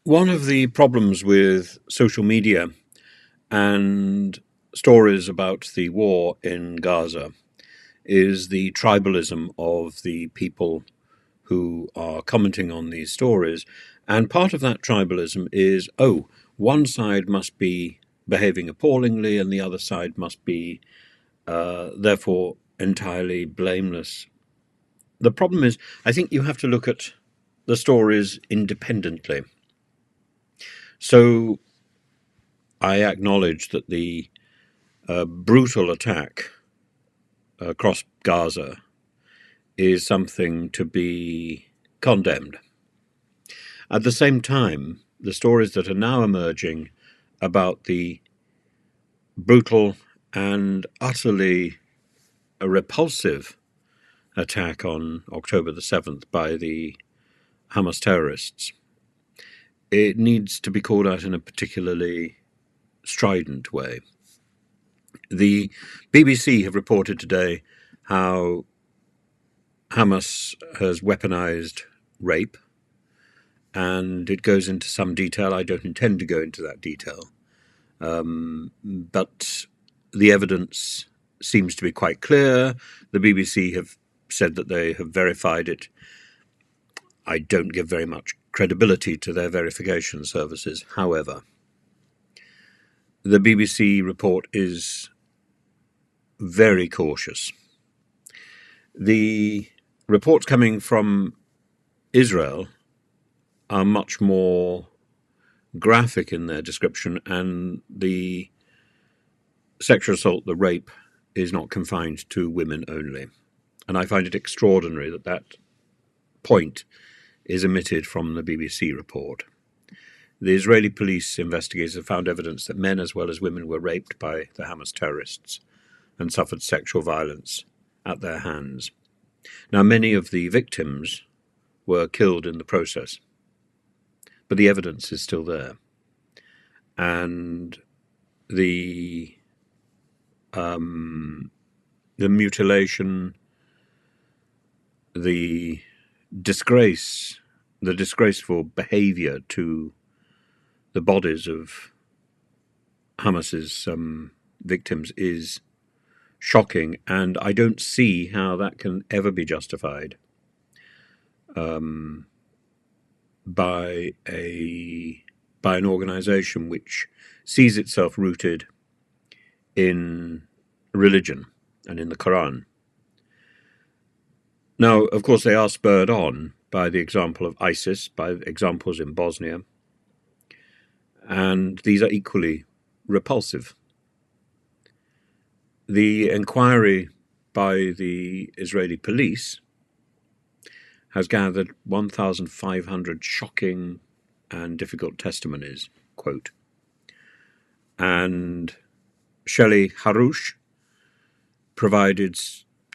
One of the problems with social media and stories about the war in Gaza is the tribalism of the people who are commenting on these stories. And part of that tribalism is, one side must be behaving appallingly and the other side must be, therefore, entirely blameless. The problem is, I think you have to look at the stories independently. So I acknowledge that the brutal attack across Gaza is something to be condemned. At the same time, the stories that are now emerging about the brutal and utterly repulsive attack on October the 7th by the Hamas terrorists, it needs to be called out in a particularly strident way. The BBC have reported today how Hamas has weaponized rape, and it goes into some detail. I don't intend to go into that detail, but the evidence seems to be quite clear. The BBC have said that they have verified it. I don't give very much credibility to their verification services. However, the BBC report is very cautious. The reports coming from Israel are much more graphic in their description, and the sexual assault, the rape, is not confined to women only. And I find it extraordinary that that point is omitted from the BBC report. The Israeli police investigators have found evidence that men as well as women were raped by the Hamas terrorists and suffered sexual violence at their hands. Now, many of the victims were killed in the process, but the evidence is still there. And the mutilation, the disgrace, the disgraceful behavior to the bodies of Hamas's victims is shocking, and I don't see how that can ever be justified by an organization which sees itself rooted in religion and in the Quran. Now, of course, they are spurred on by the example of ISIS, by examples in Bosnia, and these are equally repulsive. The inquiry by the Israeli police has gathered 1,500 shocking and difficult testimonies, quote. And Shelley Harouche provided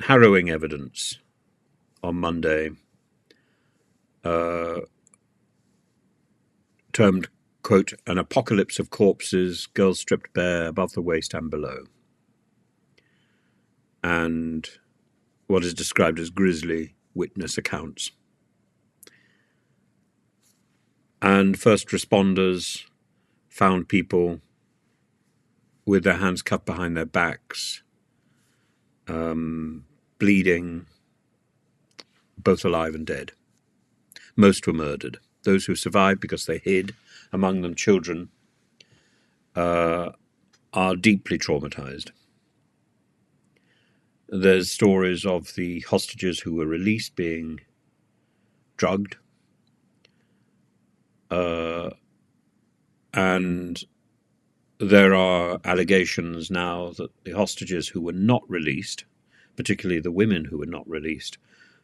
harrowing evidence on Monday, termed, quote, an apocalypse of corpses, girls stripped bare above the waist and below, and what is described as grisly witness accounts. And first responders found people with their hands cuffed behind their backs, bleeding, both alive and dead. Most were murdered. Those who survived because they hid, among them children, are deeply traumatized. There's stories of the hostages who were released being drugged, and there are allegations now that the hostages who were not released, particularly the women who were not released,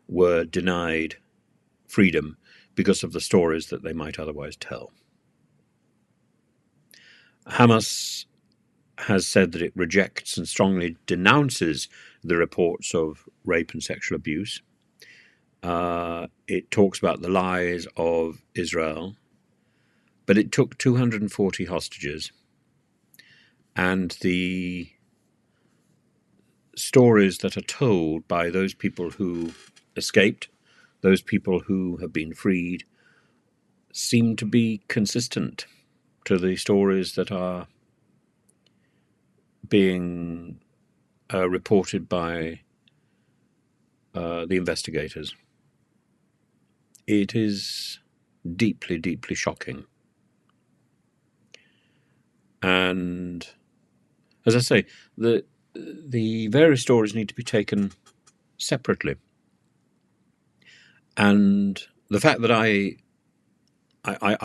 were denied freedom because of the stories that they might otherwise tell. Hamas has said that it rejects and strongly denounces the reports of rape and sexual abuse. It talks about the lies of Israel, but it took 240 hostages, and the stories that are told by those people who escaped, those people who have been freed, seem to be consistent to the stories that are being reported by the investigators. It is deeply, deeply shocking. And as I say, the various stories need to be taken separately. And the fact that I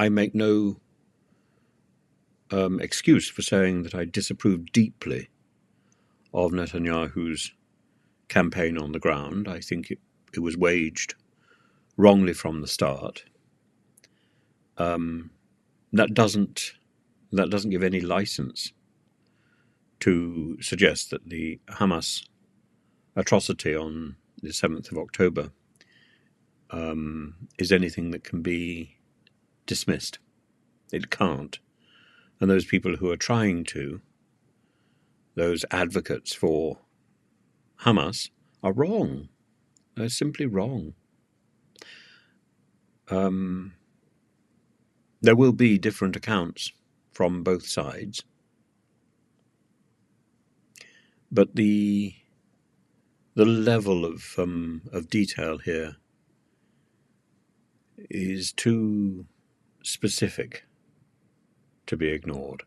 make no excuse for saying that I disapprove deeply of Netanyahu's campaign on the ground. I think it was waged wrongly from the start. That doesn't give any license to suggest that the Hamas atrocity on the 7th of October is anything that can be dismissed. It can't. And those people who are trying to, those advocates for Hamas, are wrong. They're simply wrong. There will be different accounts from both sides, but the level of detail here is too specific to be ignored.